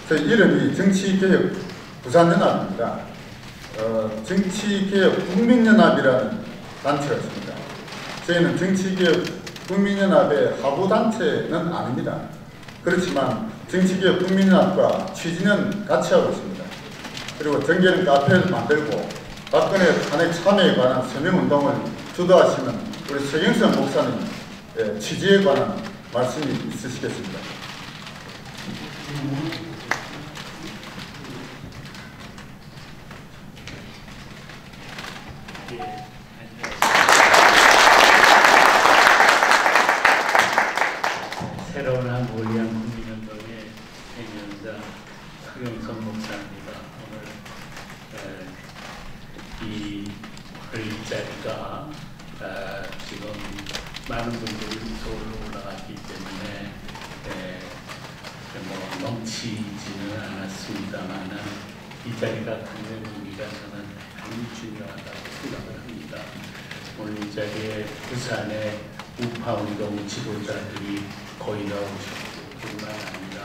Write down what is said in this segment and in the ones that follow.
저희 이름이 정치개혁 부산연합입니다. 정치개혁 국민연합이라는 단체가 있습니다. 저희는 정치개혁 국민연합의 하부단체는 아닙니다. 그렇지만 정치개혁 국민연합과 취지는 같이 하고 있습니다. 그리고 정계는 카페를 만들고 박근혜 탄핵 참여에 관한 서명운동을 주도하시는 우리 서경선 목사님 취지에 관한 말씀이 있으시겠습니다. 새로운 한국을 위한 국민운동의 대변자 서경선 목사입니다. 오늘 이 자리가 지금 많은 분들이 서울로 올라갔기 때문에 넘치지는 않았습니다만 이 자리가 갖는 의미가 저는 굉장히 중요하다고 생각을 합니다. 오늘 이 자리에 부산의 우파운동 지도자들이 거의 나오셨고 뿐만 아니라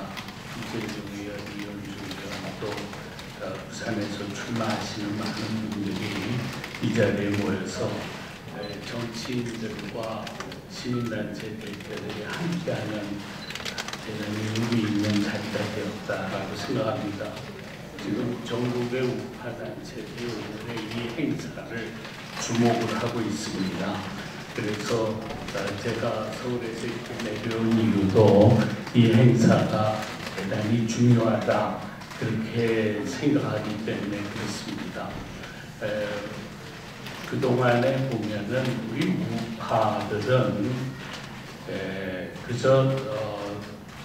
이재용 의원, 이현주 의원 또 부산에서 출마하시는 많은 분들이 이 자리에 모여서 정치인들과 시민단체 대표들이 함께하는 대단히 의미 있는 자리가 되었다라고 생각합니다. 지금 전국의 우파단체들이 오늘의 이 행사를 주목을 하고 있습니다. 그래서 제가 서울에서 이렇게 내려온 이유도 이 행사가 대단히 중요하다 그렇게 생각하기 때문에 그렇습니다. 그동안에 보면은 우리 우파들은 그저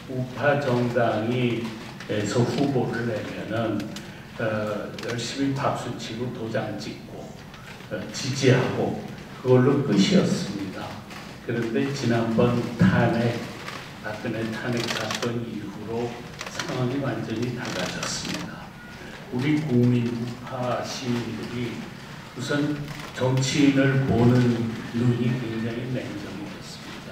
우파 정당이에서 후보를 내면은 열심히 박수치고 도장 찍고 지지하고 그걸로 끝이었습니다. 그런데 지난번 박근혜 탄핵 사건 이후로 상황이 완전히 달라졌습니다. 우리 국민 우파 시민들이 우선 정치인을 보는 눈이 굉장히 냉정해졌습니다.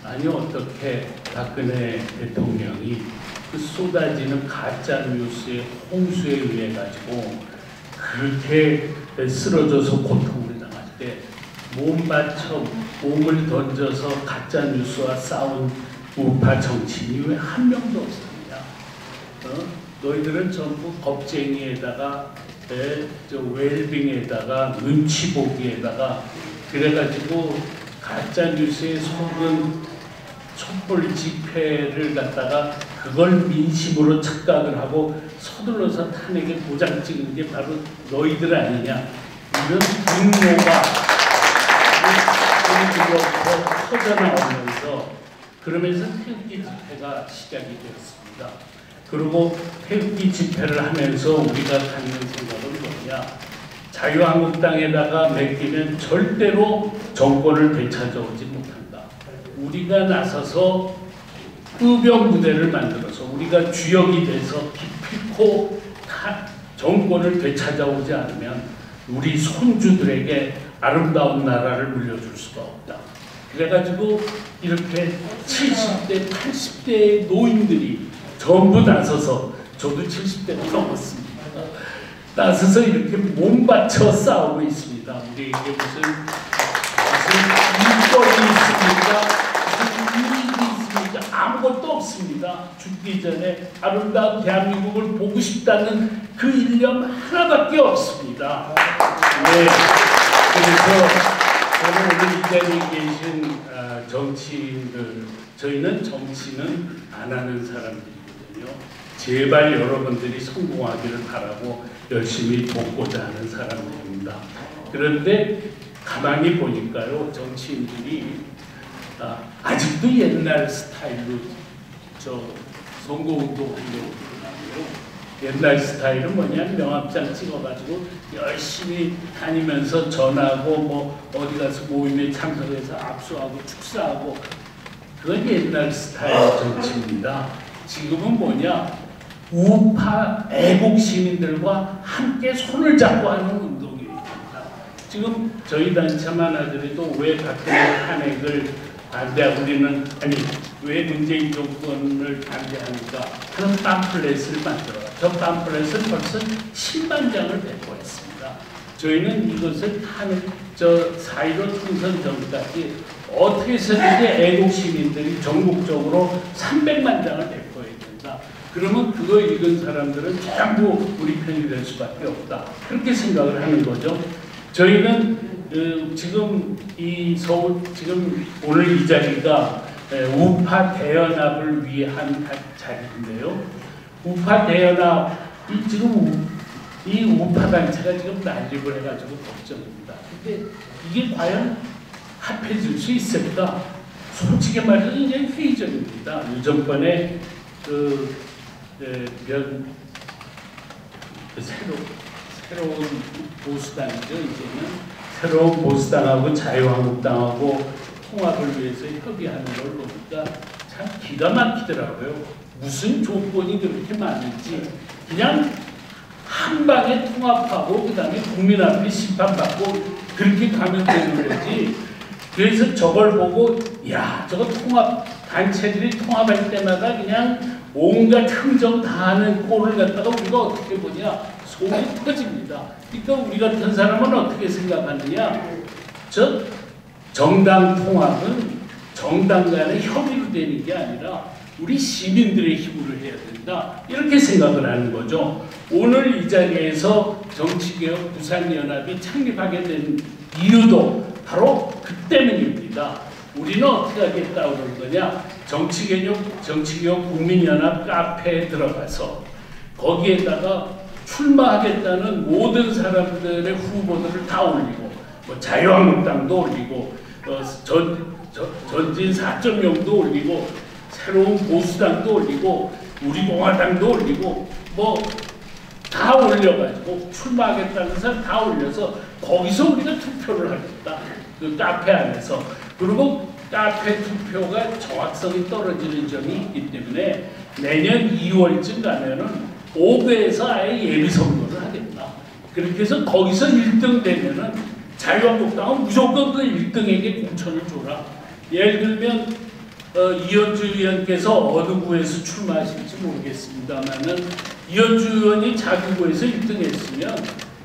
아니 어떻게 박근혜 대통령이 그 쏟아지는 가짜 뉴스의 홍수에 의해 가지고 그렇게 쓰러져서 고통을 당할 때 몸을 던져서 가짜 뉴스와 싸운 우파 정치인이 왜 한 명도 없습니다. 너희들은 전부 겁쟁이에다가 웰빙에다가 눈치 보기에다가 그래가지고 가짜 뉴스에 속은 촛불 집회를 갖다가 그걸 민심으로 착각을 하고 서둘러서 탄핵에 도장 찍은 게 바로 너희들 아니냐 이런 분노가 터져나오면서 그러면서 태극기 집회가 시작이 되었습니다. 그리고 태극기 집회를 하면서 우리가 갖는 생각은 뭐냐, 자유한국당에다가 맡기면 절대로 정권을 되찾아오지 못한다. 우리가 나서서 의병부대를 만들어서 우리가 주역이 돼서 기필코 정권을 되찾아오지 않으면 우리 손주들에게 아름다운 나라를 물려줄 수가 없다. 그래가지고 이렇게 70대, 80대의 노인들이 전부 나서서, 저도 70대가 넘었습니다. 나서서 이렇게 몸바쳐 싸우고 있습니다. 우리에게 무슨 일거리 있습니까? 무슨 일이 있습니까? 아무것도 없습니다. 죽기 전에 아름다운 대한민국을 보고 싶다는 그 일념 하나밖에 없습니다. 네. 그래서 저는 오늘 이 자리에 계신 정치인들, 저희는 정치는 안 하는 사람들이거든요. 제발 여러분들이 성공하기를 바라고 열심히 돕고자 하는 사람들입니다. 그런데 가만히 보니까요, 정치인들이 아직도 옛날 스타일로 선거운동 하려고 그러고요. 옛날 스타일은 뭐냐면 명함장 찍어가지고 열심히 다니면서 전하고 뭐 어디 가서 모임에 참석해서 압수하고 축사하고, 그건 옛날 스타일 정치입니다. 지금은 뭐냐, 우파 애국 시민들과 함께 손을 잡고 하는 운동입니다. 지금 저희 단체만 하더라도 왜 박근혜 탄핵을 반대 우리는 아니 왜 문재인 정권을 반대하니까 하는 팜플렛을 만들어요. 저 팜플렛은 벌써 10만 장을 배포했습니다. 저희는 이것을 저 4.15 총선 전까지 어떻게 해서든지 애국 시민들이 전국적으로 300만 장을 배포해야 된다. 그러면 그거 읽은 사람들은 전부 우리 편이 될 수밖에 없다. 그렇게 생각을 하는 거죠. 저희는 지금 이 서울 지금 오늘 이 자리가 우파 대연합을 위한 자리인데요. 우파 대연합 이 우파 단체가 지금 난립을 해가지고 걱정입니다. 근데 이게 과연 합해질 수 있을까? 솔직히 말해서 굉장히 회의적입니다. 유정권의 새로운 보수당이죠. 이제는 새로운 보수당하고 자유한국당하고 통합을 위해서 협의하는 걸 보니까 참 기가 막히더라고요. 무슨 조건이 그렇게 많은지 그냥 한 방에 통합하고 그 다음에 국민 앞에 심판받고 그렇게 가면 되는 거지. 그래서 저걸 보고 야 저거 통합 단체들이 통합할 때마다 그냥 온갖 흥정 다 하는 꼴을 갖다가 우리가 어떻게 보냐 속이 터집니다. 그러니까 우리 같은 사람은 어떻게 생각하느냐, 저 정당 통합은 정당 간의 협의로 되는 게 아니라 우리 시민들의 힘으로 해야 된다 이렇게 생각을 하는 거죠. 오늘 이 자리에서 정치개혁 부산연합이 창립하게 된 이유도 바로 그 때문입니다. 우리는 어떻게 하겠다 그런 거냐, 정치개혁 국민연합 카페에 들어가서 거기에다가 출마하겠다는 모든 사람들의 후보들을 다 올리고 뭐 자유한국당도 올리고 전진 4.0도 올리고 새로운 보수당도 올리고 우리공화당도 올리고 뭐 다 올려가지고 출마하겠다는 사람 다 올려서 거기서 우리가 투표를 하겠다. 그 카페 안에서. 그리고 카페 투표가 정확성이 떨어지는 점이 있기 때문에 내년 2월쯤 가면은 5배에서 아예 예비선거를 하겠다. 그렇게 해서 거기서 1등 되면은 자유한국당은 무조건 그 1등에게 공천을 줘라. 예를 들면 이현주 의원께서 어느 구에서 출마하실지 모르겠습니다만은 이현주 의원이 자기 구에서 1등 했으면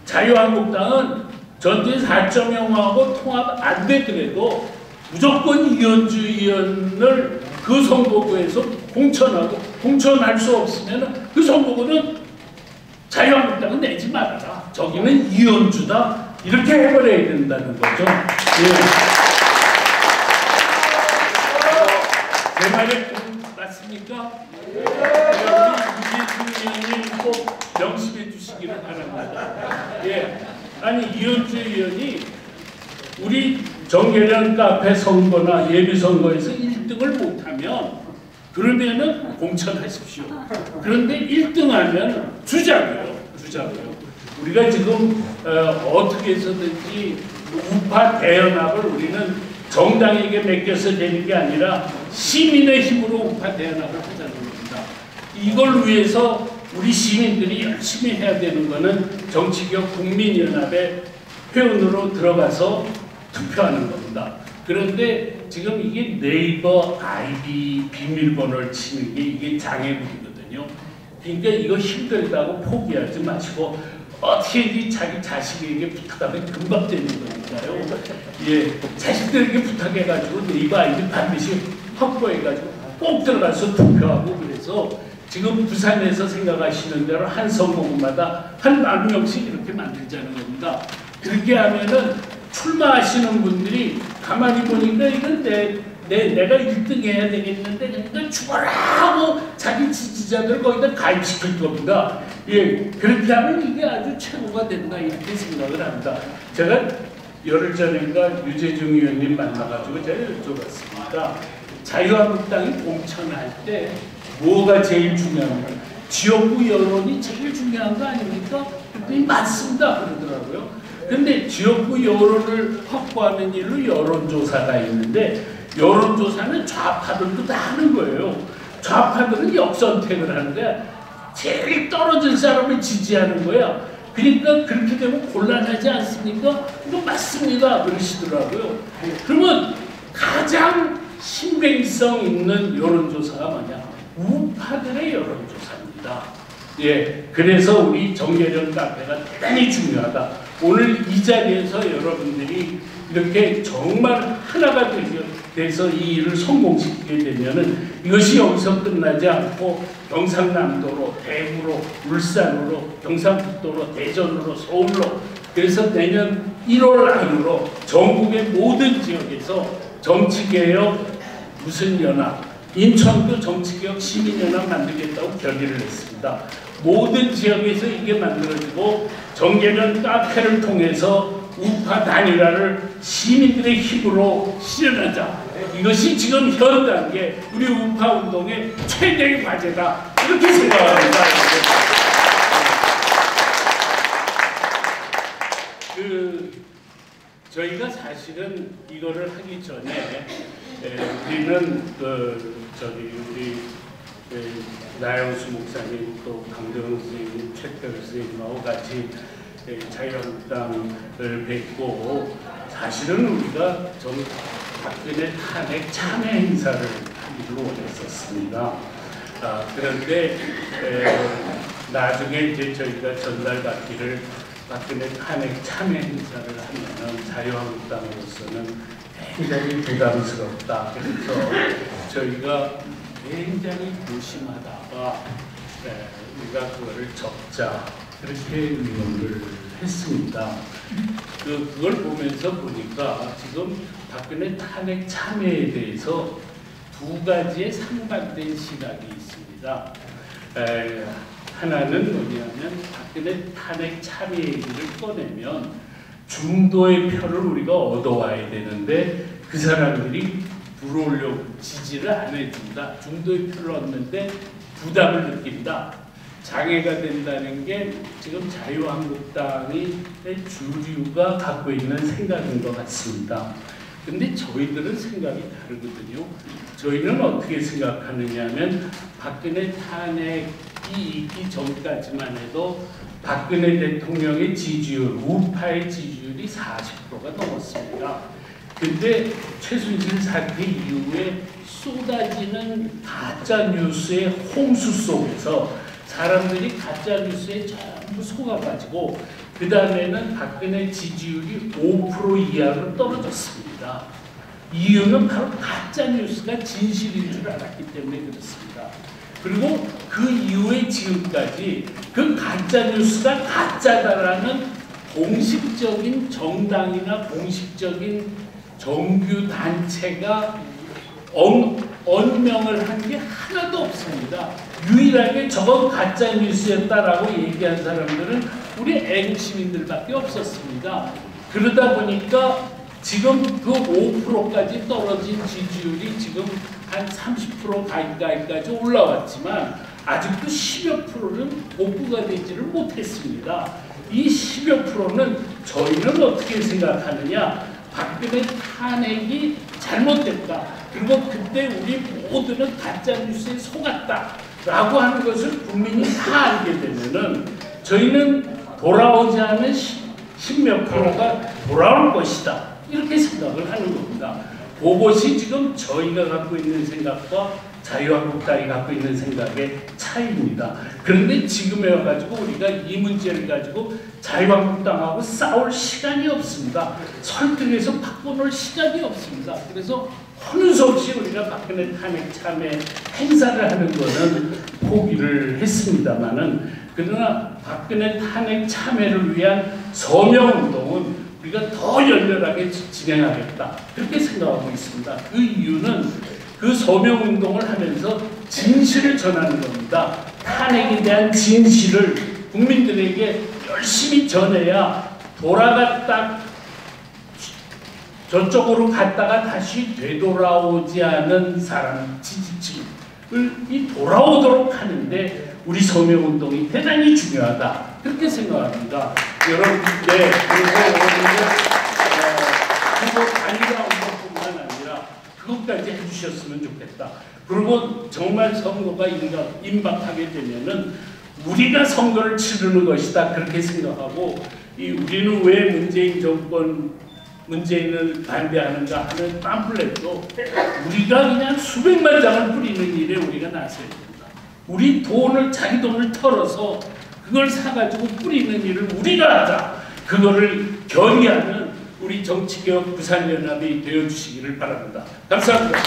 자유한국당은 전체 4.0하고 통합 안 되더라도 무조건 이현주 의원을 그 선거구에서 공천할 수 없으면 그 선거구는 자유한국당은 내지 말아라. 저기는 이현주다. 이렇게 해버려야 된다는 거죠. 예. 제 말이 맞습니까? 우리 유재준 의원님 꼭 명심해 주시기를 바랍니다. 예. 아니 이현주 의원이 우리 정계련 카페 선거나 예비 선거에서 1등을 못하면 그러면은 공천하십시오. 그런데 1등하면 주자고요. 우리가 지금 어떻게 해서든지 우파 대연합을 우리는 정당에게 맡겨서 되는 게 아니라 시민의 힘으로 우파 대연합을 하자는 겁니다. 이걸 위해서 우리 시민들이 열심히 해야 되는 것은 정치개혁 국민연합의 회원으로 들어가서 투표하는 겁니다. 그런데 지금 이게 네이버 아이디 비밀번호를 치는 게 이게 장애물이거든요. 그러니까 이거 힘들다고 포기하지 마시고 어떻게든지 자기 자식에게 부탁하면 금방 되는 거니까요. 예, 자식들에게 부탁해가지고 네이버 아이디 반드시 확보해가지고 꼭 들어가서 투표하고 그래서 지금 부산에서 생각하시는 대로 한 선거구마다 한 10,000명씩 이렇게 만들자는 겁니다. 그렇게 하면은 출마하시는 분들이 가만히 보니까 이건 내가 1등 해야 되겠는데 그러니까 죽어라 하고 자기 지지자들 거기다 가입시킬 겁니다. 예, 그렇게 하면 이게 아주 최고가 된다 이렇게 생각을 합니다. 제가 열흘 전인가 유재중 의원님 만나가지고 제가 여쭤봤습니다. 자유한국당이 공천할 때 뭐가 제일 중요한가? 지역구 여론이 제일 중요한 거 아닙니까? 그랬더니 맞습니다 그러더라고요. 근데 지역구 여론을 확보하는 일로 여론조사가 있는데 여론조사는 좌파들도 다 하는 거예요. 좌파들은 역선택을 하는데 제일 떨어진 사람을 지지하는 거야. 그러니까 그렇게 되면 곤란하지 않습니까? 이거 맞습니다 그러시더라고요. 그러면 가장 신빙성 있는 여론조사가 뭐냐? 우파들의 여론조사입니다. 예, 그래서 우리 정계련 카페가 대단히 중요하다. 오늘 이 자리에서 여러분들이 이렇게 정말 하나가 돼서 이 일을 성공시키게 되면은 이것이 여기서 끝나지 않고 경상남도로, 대구로, 울산으로, 경상북도로, 대전으로, 서울로, 그래서 내년 1월 안으로 전국의 모든 지역에서 정치개혁 무슨 연합, 인천도 정치개혁 시민연합 만들겠다고 결의를 했습니다. 모든 지역에서 이게 만들어지고 정계련 카페를 통해서 우파 단일화를 시민들의 힘으로 실현하자. 이것이 지금 현 단계 우리 우파 운동의 최대의 과제다. 이렇게 생각합니다. 저희가 사실은 이거를 하기 전에 우리는 우리 나영수 목사님 또 강정훈 선생님, 최태우 선생님하고 같이 자유한국당을 뵙고 사실은 우리가 박근혜 탄핵 참여 행사를 하기로 원했었습니다. 그런데 나중에 이제 저희가 전달받기를 박근혜 탄핵 참여 행사를 하면은 자유한국당으로서는 굉장히 부담스럽다. 그래서 저희가 굉장히 조심하다가 우리가 그거를 적자 그렇게 의논을 했습니다. 그걸 보니까 지금 박근혜 탄핵 참여에 대해서 두 가지의 상반된 시각이 있습니다. 하나는 뭐냐면 박근혜 탄핵 참여 얘기를 꺼내면 중도의 표를 우리가 얻어와야 되는데 그 사람들이 들어오려고 지지를 안 해준다. 중도의 표를 얻는데 부담을 느낀다. 장애가 된다는 게 지금 자유한국당의 주류가 갖고 있는 생각인 것 같습니다. 근데 저희들은 생각이 다르거든요. 저희는 어떻게 생각하느냐 하면 박근혜 탄핵이 있기 전까지만 해도 박근혜 대통령의 지지율, 우파의 지지율이 40%가 넘었습니다. 근데 최순실 사태 이후에 쏟아지는 가짜 뉴스의 홍수 속에서 사람들이 가짜 뉴스에 전부 속아가지고 그 다음에는 박근혜 지지율이 5% 이하로 떨어졌습니다. 이유는 바로 가짜 뉴스가 진실인 줄 알았기 때문에 그렇습니다. 그리고 그 이후에 지금까지 그 가짜 뉴스가 가짜다라는 공식적인 정당이나 공식적인 정규 단체가 언명을 한 게 하나도 없습니다. 유일하게 저건 가짜 뉴스였다라고 얘기한 사람들은 우리 애국 시민들밖에 없었습니다. 그러다 보니까 지금 그 5%까지 떨어진 지지율이 지금 한 30% 가까이까지 올라왔지만 아직도 10여 프로는 복구가 되지를 못했습니다. 이 10여 프로는 저희는 어떻게 생각하느냐? 박근혜 탄핵이 잘못됐다. 그리고 그때 우리 모두는 가짜뉴스에 속았다. 라고 하는 것을 국민이 다 알게 되면은 저희는 돌아오지 않은 10몇 프로가 돌아올 것이다. 이렇게 생각을 하는 겁니다. 그것이 지금 저희가 갖고 있는 생각과 자유한국당이 갖고 있는 생각의 차이입니다. 그런데 지금에 와가지고 우리가 이 문제를 가지고 자유한국당하고 싸울 시간이 없습니다. 설득해서 바꿔놓을 시간이 없습니다. 그래서 어느 수 없이 우리가 박근혜 탄핵 참여 행사를 하는 것은 포기를 했습니다만은 그러나 박근혜 탄핵 참여를 위한 서명운동은 우리가 더 열렬하게 진행하겠다. 그렇게 생각하고 있습니다. 그 이유는 그 서명운동을 하면서 진실을 전하는 겁니다. 탄핵에 대한 진실을 국민들에게 열심히 전해야 돌아갔다 저쪽으로 갔다가 다시 되돌아오지 않은 사람 지지층을 돌아오도록 하는데 우리 서명운동이 대단히 중요하다. 그렇게 생각합니다. 여러분, 네, 그리고 단일화 운동뿐만 아니라 그것까지 해주셨으면 좋겠다. 그리고 정말 선거가 임박하게 되면은 우리가 선거를 치르는 것이다. 그렇게 생각하고 우리는 왜 문재인 정권을 문재인을 반대하는가 하는 팜플렛도 우리가 그냥 수백만 장을 뿌리는 일에 우리가 나서야 된다. 우리 돈을, 자기 돈을 털어서 그걸 사가지고 뿌리는 일을 우리가 하자. 그거를 결의하는 우리 정치개혁 부산연합이 되어주시기를 바랍니다. 감사합니다.